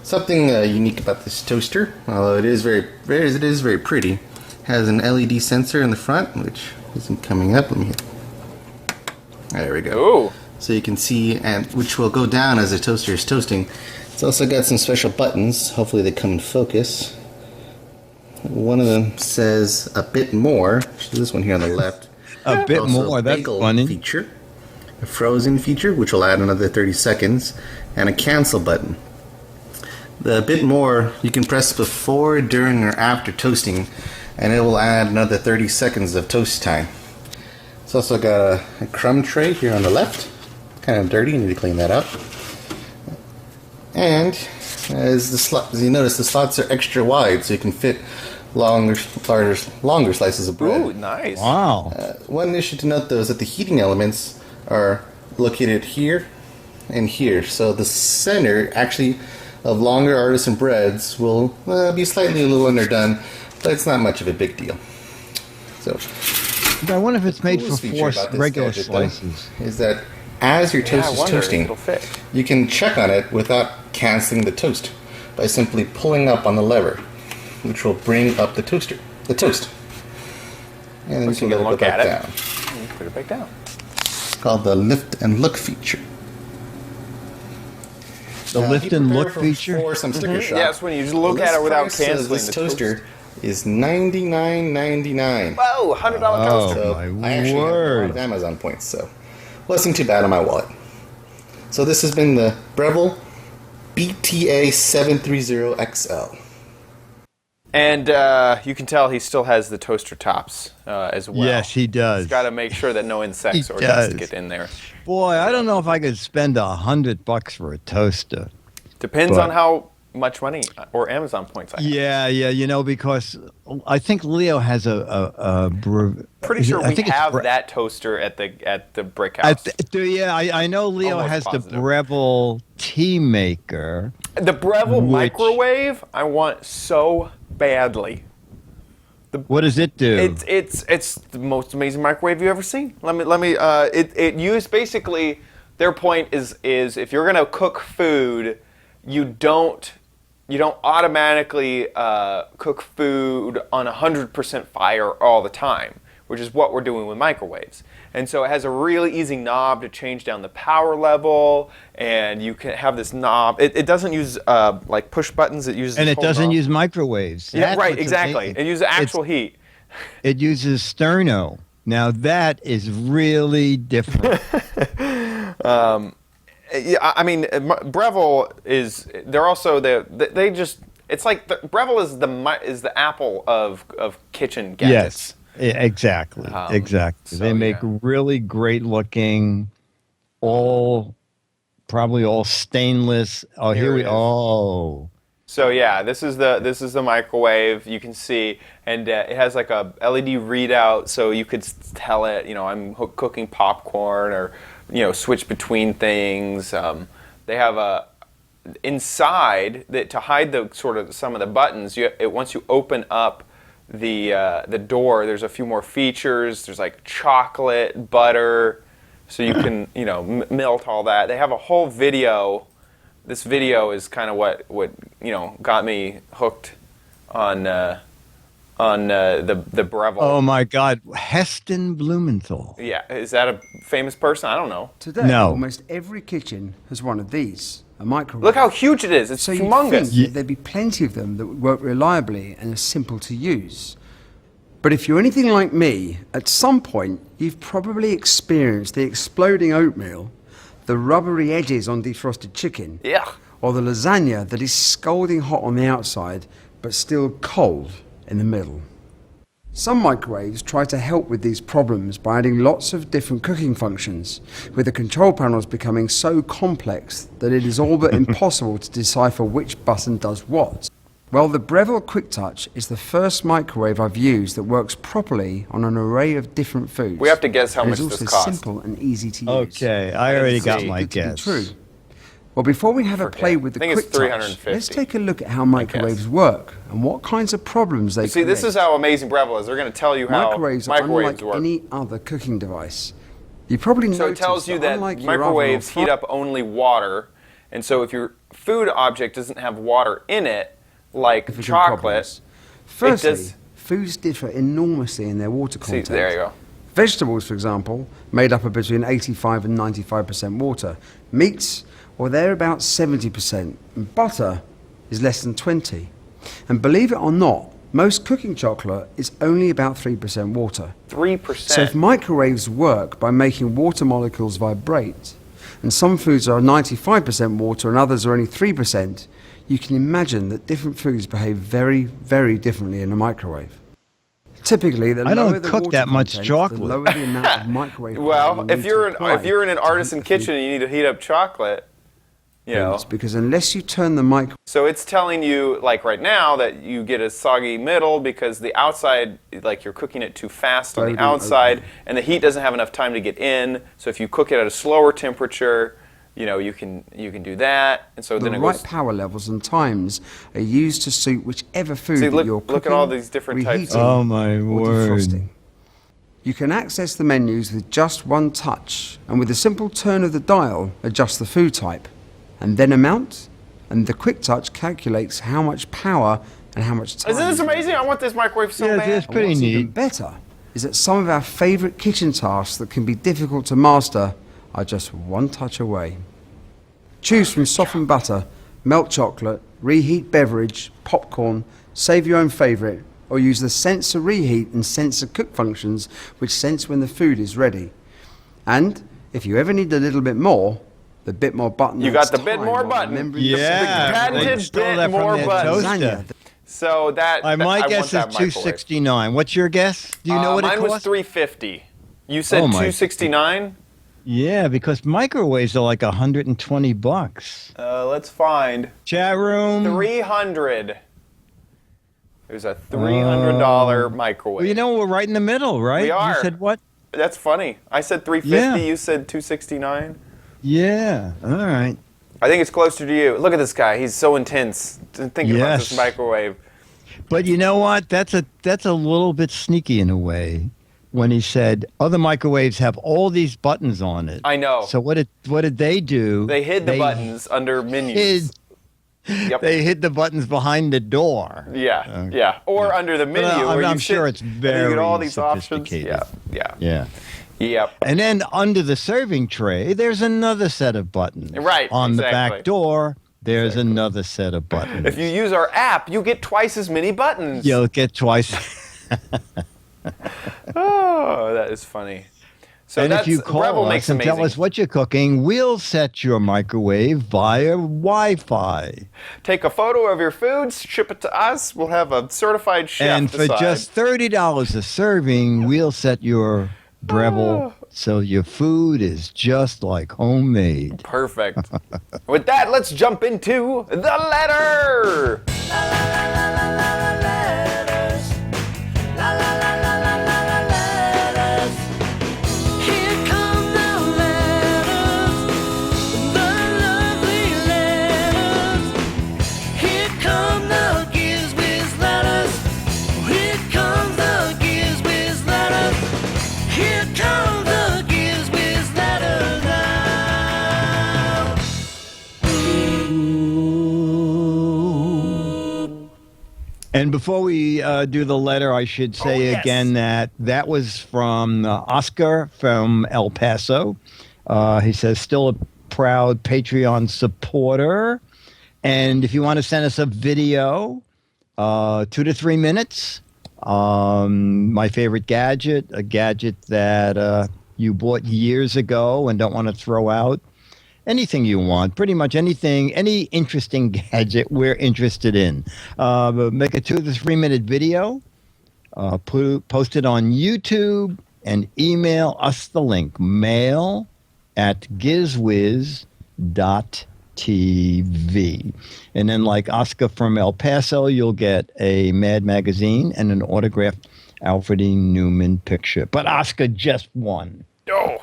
Something unique about this toaster, although it is very pretty, has an LED sensor in the front, which isn't coming up. There we go. Ooh. So you can see, and which will go down as the toaster is toasting. It's also got some special buttons. Hopefully they come in focus. One of them says a bit more. This one here on the left. A bit Also more. a That's bagel funny. feature, a frozen feature, which will add another 30 seconds, and a cancel button. The bit more you can press before, during, or after toasting, and it will add another 30 seconds of toast time. It's also got a crumb tray here on the left. Kind of dirty. You need to clean that up. And as you notice, the slots are extra wide, so you can fit longer slices of bread. Ooh, nice. Wow. One issue to note, though, is that the heating elements are located here and here. So the center, actually, of longer artisan breads will be slightly a little underdone, but it's not much of a big deal. So I wonder if it's made for coolest feature four about this regular gadget, though, slices. is that as your Yeah, toast I is wonder if toasting, it'll fit. you can check on it without canceling the toast by simply pulling up on the lever, which will bring up the toast. And then you can look back at it. down. Put it back down. It's called the lift and look feature. The Now, lift be and prepared look for feature? some sticker shock. Yes, when you just look at it without canceling this the toaster is $99.99. Whoa, $100 toaster. So my I actually have a lot word. of Amazon points, so wasn't too bad on my wallet. So this has been the Breville BTA 730XL. And you can tell he still has the toaster tops as well. Yes, he does. He's got to make sure that no insects He or dust does. get in there. Boy, I don't know if I could spend $100 for a toaster. Depends But- on how much money or Amazon points I have. Yeah, because I think Leo has Pretty sure I we think it's have that toaster at the brick I house. I know Leo Almost has positive. the Breville tea maker. The Breville Which- microwave I want so badly. What does it do? It's the most amazing microwave you've ever seen. It used basically, their point is if you're gonna cook food, you don't automatically cook food on 100% fire all the time, which is what we're doing with microwaves. And so it has a really easy knob to change down the power level, and you can have this knob. It doesn't use like push buttons. It uses and this it whole doesn't knob. use microwaves. Yeah, That's right, what's exactly. amazing. It uses actual heat. It uses sterno. Now that is really different. Yeah, I mean, Breville is. They're also they just. It's like Breville is the Apple of kitchen gadgets. Yes, exactly. Exactly. so, They make yeah. really great looking, probably all stainless. Oh, Here here we. it is. Oh, So yeah, this is the microwave. You can see, and it has like a LED readout, so you could tell it. I'm cooking popcorn, or switch between things. They have a inside that to hide the sort of some of the buttons. Once you open up the door, there's a few more features. There's like chocolate, butter, so you can melt all that. They have a whole video. This video is kind of what got me hooked on the Breville. oh my God, Heston Blumenthal. Yeah, is that a famous person? I don't know. Today, No. almost every kitchen has one of these, a microwave. Look how huge it is. It's So you'd humongous. think that there'd be plenty of them that would work reliably and are simple to use. But if you're anything like me, at some point you've probably experienced the exploding oatmeal, the rubbery edges on defrosted chicken, Yeah. or the lasagna that is scalding hot on the outside but still cold in the middle. Some microwaves try to help with these problems by adding lots of different cooking functions, with the control panels becoming so complex that it is all but impossible to decipher which button does what. Well, the Breville QuickTouch is the first microwave I've used that works properly on an array of different foods. We have to guess how And much is this also costs. simple and easy to use. Okay, I already got see. my Good to be guess. true. Well, before we have a play with the I think it's QuickTouch, 350, let's take a look at how microwaves work and what kinds of problems they See, this create. is how amazing Breville is. They're going to tell you how Microwaves are microwaves unlike work. any other cooking device. You probably So it noticed tells you that unlike your oven or microwaves fry- heat up only water, and so if your food object doesn't have water in it, like different chocolate, problems. Firstly, does- foods differ enormously in their water see, content. there you go. Vegetables, for example, made up of between 85 and 95% water. Meats, well, they're about 70%. And butter is less than 20. And believe it or not, most cooking chocolate is only about 3% water. 3%. So if microwaves work by making water molecules vibrate, and some foods are 95% water and others are only 3%, you can imagine that different foods behave very, very differently in a microwave. Typically, the I don't lower the cook water that much content, chocolate. the lower the amount of microwave well, power you if need you're to apply if you're in an to heat artisan the food. kitchen and you need to heat up chocolate, you know. It's because unless you turn the microwave So it's telling you, like right now, that you get a soggy middle because the outside, like you're cooking it too fast on the Loading outside, oatmeal. and the heat doesn't have enough time to get in. So if you cook it at a slower temperature, you know, you can do that, and so the then it right goes. power levels and times are used to suit whichever food See, that you're look cooking, at all these different types reheating, of- Oh, my or word. defrosting. You can access the menus with just one touch, and with a simple turn of the dial, adjust the food type, and then amount, and the QuickTouch calculates how much power and how much time. Isn't this amazing? I want this microwave so Yes, bad. yes. Pretty What's even neat. better is that some of our favorite kitchen tasks that can be difficult to master are just one touch away. Choose from softened butter, melt chocolate, reheat beverage, popcorn, save your own favorite, or use the sensor reheat and sensor cook functions which sense when the food is ready. And if you ever need a little bit more, the bit more button. You adds got the bit time more while button. remembering the Yeah, patented they stole bit that from more their buttons. toaster. lasagna. So that My I guess want is that microwave. $269. What's your guess? Do you know what it mine costs? was $350. You said Oh, my- $269. Yeah, because microwaves are like $120. Let's find Chat room. 300. There's a $300 microwave. Well, you know, we're right in the middle, right? We are. You said what? That's funny. I said 350. Yeah. You said 269. Yeah. All right. I think it's closer to you. Look at this guy. He's so intense thinking about this Yes. microwave. But you know what? That's a little bit sneaky in a way. When he said other microwaves have all these buttons on it. I know. So what did they do? They hid the buttons under menus. hid- Yep. They hid the buttons behind the door. Yeah, yeah. Or under the menu. I'm- where I'm you sure sit it's and you very get all these options. sophisticated. Yeah, Yeah. Yep. And then under the serving tray, there's another set of buttons. Right, On the exactly. back door, there's another set of buttons. If you use our app, you get twice as many buttons. You'll get twice. Oh, that is funny. So And if you Breville call makes us and tell amazing. us what you're cooking, we'll set your microwave via Wi-Fi. Take a photo of your foods, ship it to us. We'll have a certified chef And for decide. just $30 a serving, we'll set your Breville so your food is just like homemade. Perfect. With that, let's jump into the letter. Here come the letters, the lovely letters. Here come the Giz Wiz letters. Here comes the Giz Wiz letters. Here come the Giz Wiz letters now. And before we do the letter, I should say yes. again that was from Oscar from El Paso. He says, still a proud Patreon supporter. And if you want to send us a video, 2 to 3 minutes, My favorite gadget, a gadget that you bought years ago and don't want to throw out. Anything you want, pretty much anything, any interesting gadget we're interested in. Make a 2 to 3 minute video, post it on YouTube, and email us the link, mail@gizwiz.tv. And then like Oscar from El Paso, you'll get a Mad magazine and an autographed Alfred E. Newman picture. But Oscar just won. Oh,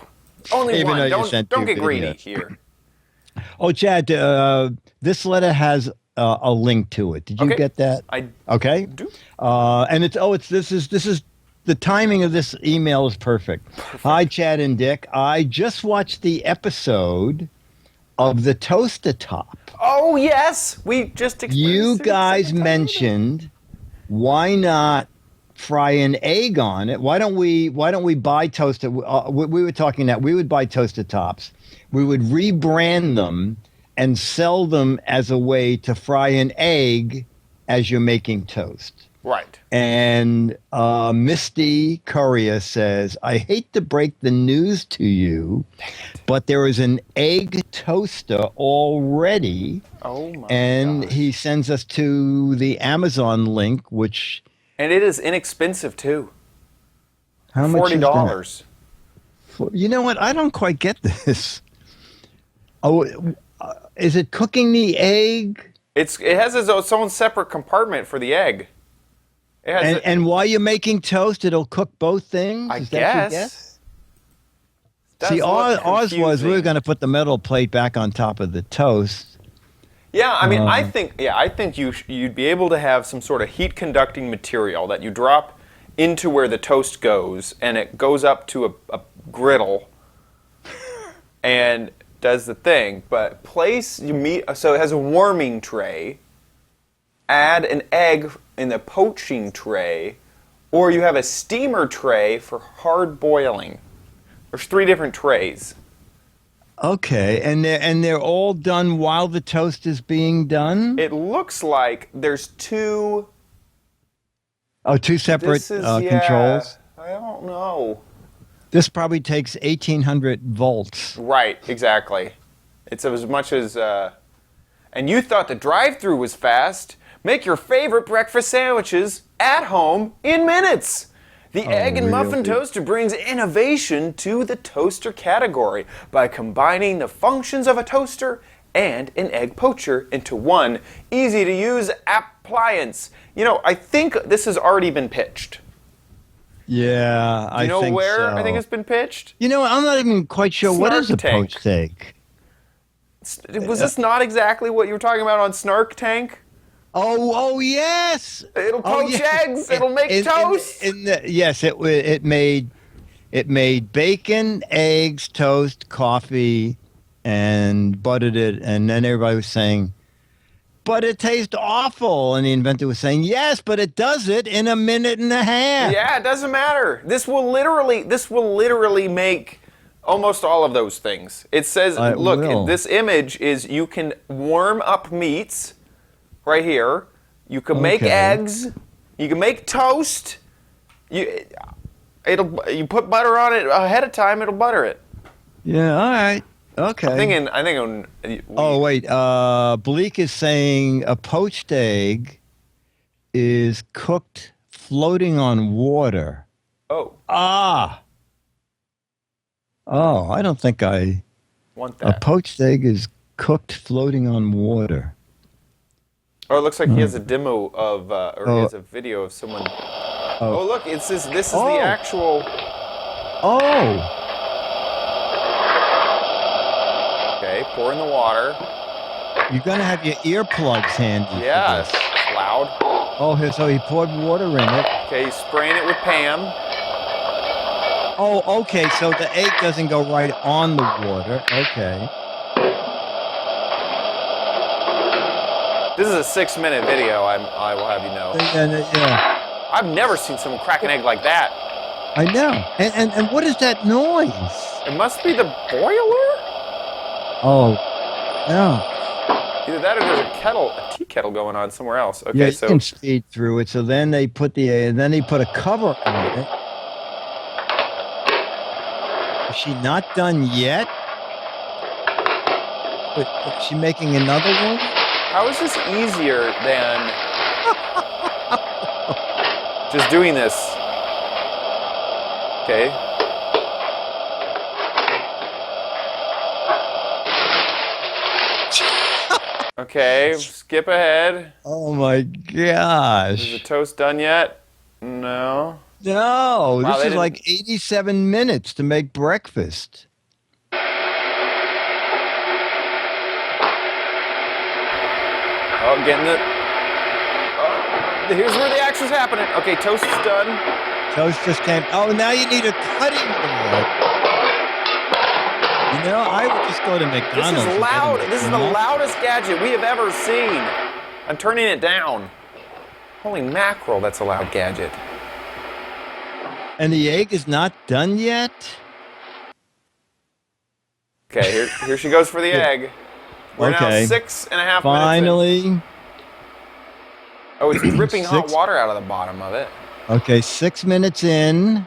only Even though one. you sent Don't two get greedy videos. here. Oh, Chad, this letter has a link to it. Did you Okay. get that? I Okay. do. And this is the timing of this email is perfect. Hi, Chad and Dick. I just watched the episode of the Toaster Top. Oh yes, we just explained You this to guys second time. mentioned why not fry an egg on it? Why don't we buy toaster? We were talking that we would buy Toaster Tops. We would rebrand them and sell them as a way to fry an egg as you're making toast. Right. And Misty Courier says, I hate to break the news to you, but there is an egg toaster already. Oh my And gosh. he sends us to the Amazon link, which... And it is inexpensive too. How much is that? $40. You know what? I don't quite get this. Oh, is it cooking the egg? It has its own separate compartment for the egg. It has And while you're making toast, it'll cook both things? I Is that your guess. See, Does look ours was we were confusing. going to put the metal plate back on top of the toast. Yeah, I mean, I think you'd be able to have some sort of heat conducting material that you drop into where the toast goes, and it goes up to a griddle and does the thing. But place your meat, so it has a warming tray. Add an egg in the poaching tray, or you have a steamer tray for hard boiling. There's 3 different trays. Okay, and they're all done while the toast is being done? It looks like there's 2. Two separate This is controls? I don't know. This probably takes 1,800 volts. Right, exactly. It's as much as. And you thought the drive-through was fast? Make your favorite breakfast sandwiches at home in minutes. The egg and muffin really? toaster brings innovation to the toaster category by combining the functions of a toaster and an egg poacher into one easy-to-use appliance. You know, I think this has already been pitched. Yeah, Do you know think where so. I think it's been pitched? You know, I'm not even quite sure what is a Snark Tank. poached egg. Was this not exactly what you were talking about on Snark Tank? Oh yes. It'll poach eggs. It'll make toast. Yes, it made bacon, eggs, toast, coffee, and buttered it. And then everybody was saying, "But it tastes awful." And the inventor was saying, "Yes, but it does it in a minute and a half." Yeah, it doesn't matter. This will literally make almost all of those things. It says, It look, will. this image is you can warm up meats right here. You can make Okay. eggs. You can make toast. You put butter on it ahead of time. It'll butter it. Yeah. All right. Okay. I think. Oh wait, Bleak is saying a poached egg is cooked floating on water. Oh, Oh, I don't think want a that. poached egg is cooked floating on water. Oh, it looks like he has a demo of, he has a video of someone. Oh, look, this is Oh. the actual. Oh, Okay, pour in the water. you're gonna have your earplugs handy. for Yeah, this. it's loud. Oh, so he poured water in it. Okay, he's spraying it with Pam. Oh, okay. So the egg doesn't go right on the water. Okay. This is a 6-minute video, I will have you know. Yeah, I've never seen someone crack an egg like that. I know. And what is that noise? It must be the boiler? Oh, yeah. Either that or there's a tea kettle going on somewhere else. Okay, Yeah, you so can speed through it. So then they put a cover on it. Is she not done yet? Wait, is she making another one? how is this easier than just doing this? Okay. Okay, skip ahead. Oh my Is gosh. the toast done yet? No. No, Wow, this they is like 87 minutes to make breakfast. Oh, getting it. Oh, here's where the action's happening. Okay, toast is done. Toast just came. Oh, now you need a cutting board. You know, I would just go to This McDonald's. is and get loud. a This is the McMuffin. loudest gadget we have ever seen. I'm turning it down. Holy mackerel, that's a loud gadget. And the egg is not done yet? Okay, here she goes for the egg. We're now Okay. 6.5 minutes in. Finally. Oh, it's dripping hot 6. water out of the bottom of it. Okay, 6 minutes in.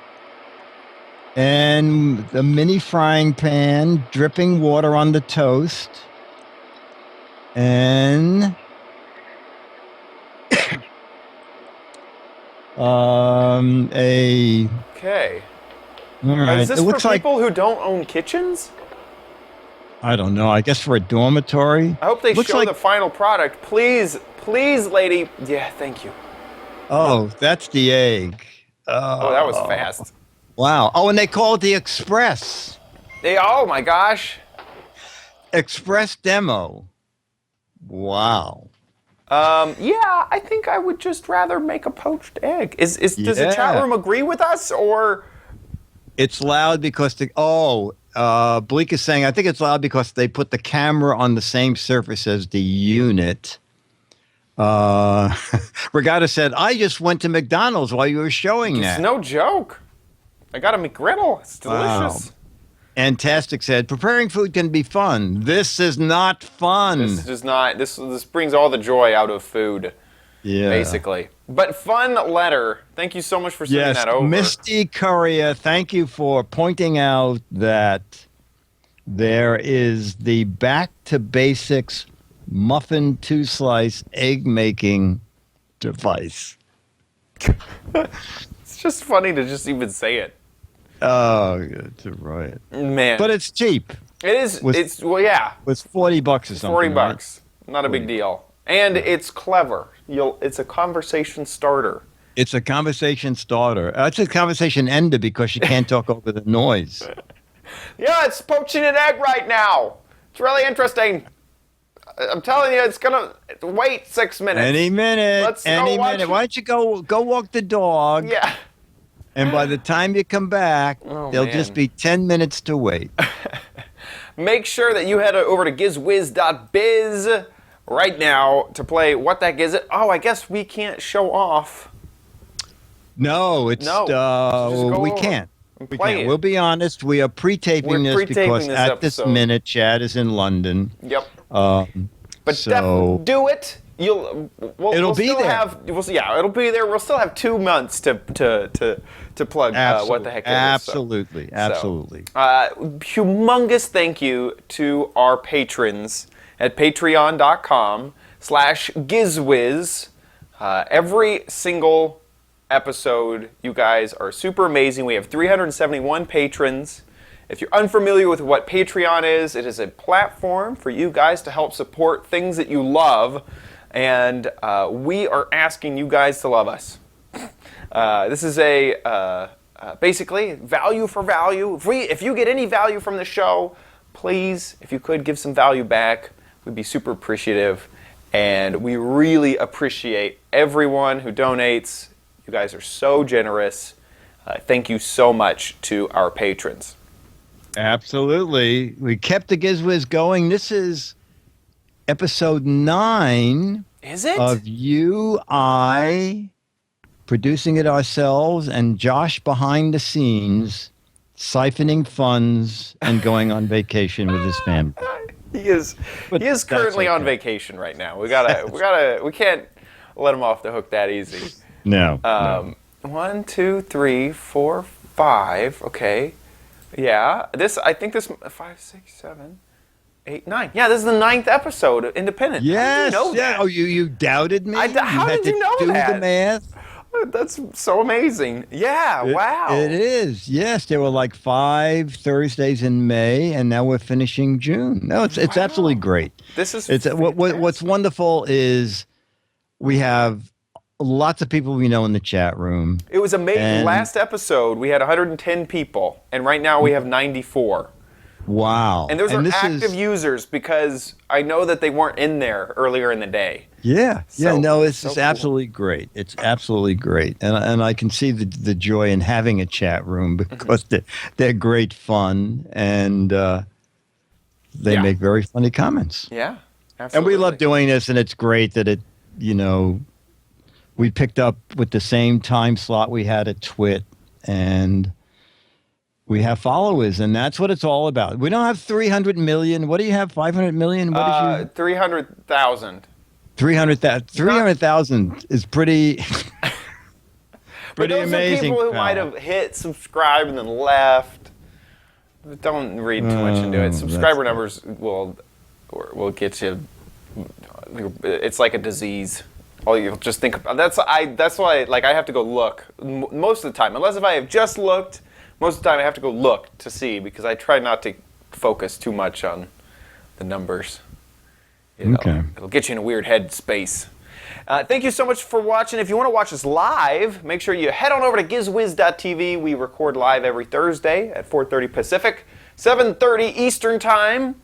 And the mini frying pan, dripping water on the toast. And a Okay. all right. Is this It looks for like people who don't own kitchens? I don't know. I guess for a dormitory. I hope they Looks show like- the final product. Please, please, lady. Yeah, thank you. Oh, that's the egg. Oh, that was fast. Wow. Oh, and they call it the Express. Oh my gosh. Express demo. Wow. Yeah, I think I would just rather make a poached egg. Does the chat Yeah. room agree with us, or It's loud because Bleak is saying, I think it's loud because they put the camera on the same surface as the unit. Regatta said, I just went to McDonald's while you were showing it's that. no joke? I got a McGriddle. It's delicious. Wow. Antastic said, preparing food can be fun. This is not fun. This does not. This brings all the joy out of food, Yeah. basically. But fun letter. Thank you so much for sending Yes, that over. Misty Courier, thank you for pointing out that there is the Back to Basics muffin 2-slice egg making device. It's just funny to just even say it, Oh, it's right. man. But it's cheap. it is. was- It's well, yeah. It's $40 or something. 40 right? bucks. Not a big deal. And it's clever. It's a conversation starter. It's a conversation starter. It's a conversation ender because you can't talk over the noise. Yeah, it's poaching an egg right now. It's really interesting. I'm telling you, it's gonna wait 6 minutes. Any minute. Let's go Any watch minute. it. Why don't you go walk the dog? Yeah. And by the time you come back, Oh, there'll man. just be 10 minutes to wait. Make sure that you head over to gizwiz.biz right now to play What That Giz It. Oh, I guess we can't show off. No, it's No, just go we over can't. and We play can't. it. We'll be honest. We are pre-taping We're this pre-taping because this at this episode. minute, Chad is in London. Yep. But So do it. It'll be still there. It'll be there. We'll still have 2 months to plug What the Heck Is. absolutely, absolutely. Humongous thank you to our patrons at patreon.com/GizWiz. Every single episode, you guys are super amazing. We have 371 patrons. If you're unfamiliar with what Patreon is, it is a platform for you guys to help support things that you love, and we are asking you guys to love us. This is basically value for value. If you get any value from the show, please, if you could give some value back, we'd be super appreciative. And we really appreciate everyone who donates. You guys are so generous. Thank you so much to our patrons. Absolutely. We kept the Giz Wiz going. This is episode 9 Is it? of you, I, producing it ourselves, and Josh behind the scenes, siphoning funds and going on vacation with his family. He is But he is that's currently on okay. vacation right now. We can't let him off the hook that easy. No. no. 1, 2, 3, 4, 5. Okay. Yeah. I think this 5, 6, 7, 8, 9. Yeah, this is the 9th episode of Independent. Yes. How did you know yeah. that? Oh, you doubted me? How had did you to know do that? the math? That's so amazing. Yeah, wow. It is. Yes, there were like 5 Thursdays in May, and now we're finishing June. No, it's absolutely great. This is What's fantastic. wonderful is we have lots of people we know in the chat room. It was amazing. And- Last episode, we had 110 people, and right now we have 94. Wow. And those are this active is, users because I know that they weren't in there earlier in the day. Yeah. So- No, it's so just cool. absolutely great. It's absolutely great. And I can see the joy in having a chat room because they're great fun and they Yeah. make very funny comments. Yeah, And absolutely. we love doing this, and it's great that we picked up with the same time slot we had at Twit, and we have followers, and that's what it's all about. We don't have 300 million. What do you have? 500 million? What did you? 300,000. 300,000 is pretty, But pretty those amazing. are people who pal. might have hit subscribe and then left. Don't read too much into it. Oh, Subscriber that's- numbers will get you. It's like a disease. All you just think about that's why like I have to go look most of the time, unless if I have just looked. Most of the time I have to go look to see because I try not to focus too much on the numbers. Okay. It'll get you in a weird head space. Thank you so much for watching. If you want to watch us live, make sure you head on over to gizwiz.tv. We record live every Thursday at 4:30 Pacific, 7:30 Eastern Time,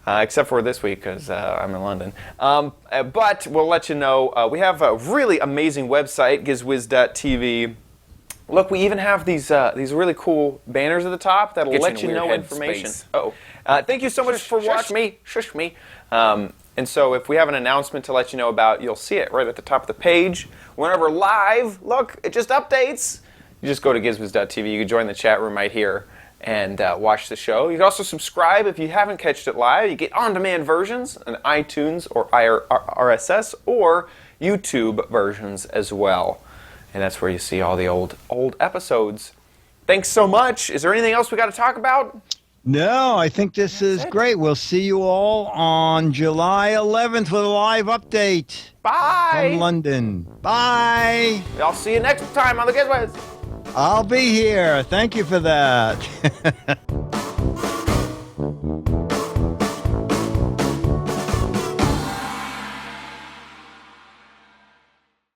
except for this week because I'm in London. But we'll let you know. We have a really amazing website, gizwiz.tv. Look, we even have these really cool banners at the top that'll let you know information. Oh, thank you so much for watching. Shush me. And so if we have an announcement to let you know about, you'll see it right at the top of the page. Whenever live, look, it just updates. You just go to gizwiz.tv. You can join the chat room right here and watch the show. You can also subscribe if you haven't catched it live. You get on-demand versions on iTunes or RSS or YouTube versions as well. And that's where you see all the old episodes. Thanks so much. Is there anything else we got to talk about? No, I think this is great. We'll see you all on July 11th with a live update Bye. from London. Bye. I'll see you next time on the Giz Wiz. I'll be here. Thank you for that.